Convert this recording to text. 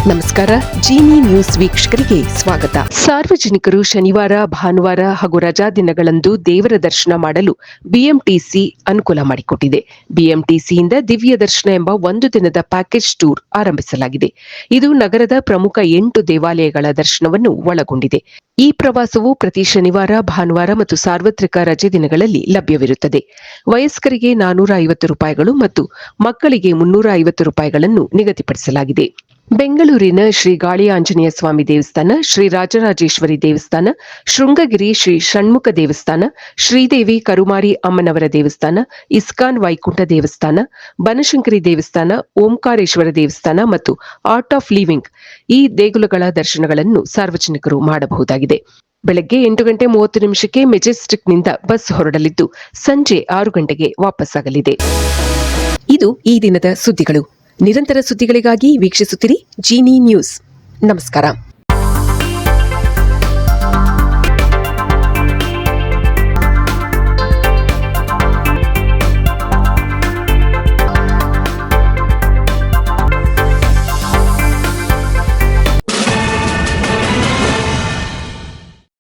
ನಮಸ್ಕಾರ. ಜಿನಿ ನ್ಯೂಸ್ ವೀಕ್ಷಕರಿಗೆ ಸ್ವಾಗತ. ಸಾರ್ವಜನಿಕರು ಶನಿವಾರ, ಭಾನುವಾರ ಹಾಗೂ ರಜಾ ದಿನಗಳಂದು ದೇವರ ದರ್ಶನ ಮಾಡಲು ಬಿಎಂಟಿಸಿ ಅನುಕೂಲ ಮಾಡಿಕೊಟ್ಟಿದೆ. ಬಿಎಂಟಿಸಿಯಿಂದ ದಿವ್ಯ ದರ್ಶನ ಎಂಬ ಒಂದು ದಿನದ ಪ್ಯಾಕೇಜ್ ಟೂರ್ ಆರಂಭಿಸಲಾಗಿದೆ. ಇದು ನಗರದ ಪ್ರಮುಖ 8 ದೇವಾಲಯಗಳ ದರ್ಶನವನ್ನು ಒಳಗೊಂಡಿದೆ. ಈ ಪ್ರವಾಸವು ಪ್ರತಿ ಶನಿವಾರ, ಭಾನುವಾರ ಮತ್ತು ಸಾರ್ವತ್ರಿಕ ರಜೆ ದಿನಗಳಲ್ಲಿ ಲಭ್ಯವಿರುತ್ತದೆ. ವಯಸ್ಕರಿಗೆ ₹450 ಮತ್ತು ಮಕ್ಕಳಿಗೆ ₹350 ನಿಗದಿಪಡಿಸಲಾಗಿದೆ. ಬೆಂಗಳೂರಿನ ಶ್ರೀ ಗಾಳಿ ಆಂಜನೇಯ ಸ್ವಾಮಿ ದೇವಸ್ಥಾನ, ಶ್ರೀ ರಾಜರಾಜೇಶ್ವರಿ ದೇವಸ್ಥಾನ, ಶೃಂಗಗಿರಿ ಶ್ರೀ ಷಣ್ಮುಖ ದೇವಸ್ಥಾನ, ಶ್ರೀದೇವಿ ಕರುಮಾರಿ ಅಮ್ಮನವರ ದೇವಸ್ಥಾನ, ಇಸ್ಕಾನ್ ವೈಕುಂಠ ದೇವಸ್ಥಾನ, ಬನಶಂಕರಿ ದೇವಸ್ಥಾನ, ಓಂಕಾರೇಶ್ವರ ದೇವಸ್ಥಾನ ಮತ್ತು ಆರ್ಟ್ ಆಫ್ ಲಿವಿಂಗ್ ಈ ದೇಗುಲಗಳ ದರ್ಶನಗಳನ್ನು ಸಾರ್ವಜನಿಕರು ಮಾಡಬಹುದಾಗಿದೆ. ಬೆಳಗ್ಗೆ 8:30 ಮೆಜೆಸ್ಟಿಕ್ನಿಂದ ಬಸ್ ಹೊರಡಲಿದ್ದು ಸಂಜೆ 6 ಗಂಟೆಗೆ ವಾಪಸ್ಸಾಗಲಿದೆ. ಇದು ಈ ದಿನದ ಸುದ್ದಿಗಳು. ನಿರಂತರ ಸುದ್ದಿಗಳಿಗಾಗಿ ವೀಕ್ಷಿಸುತ್ತಿರಿ ಜಿನಿ ನ್ಯೂಸ್. ನಮಸ್ಕಾರ.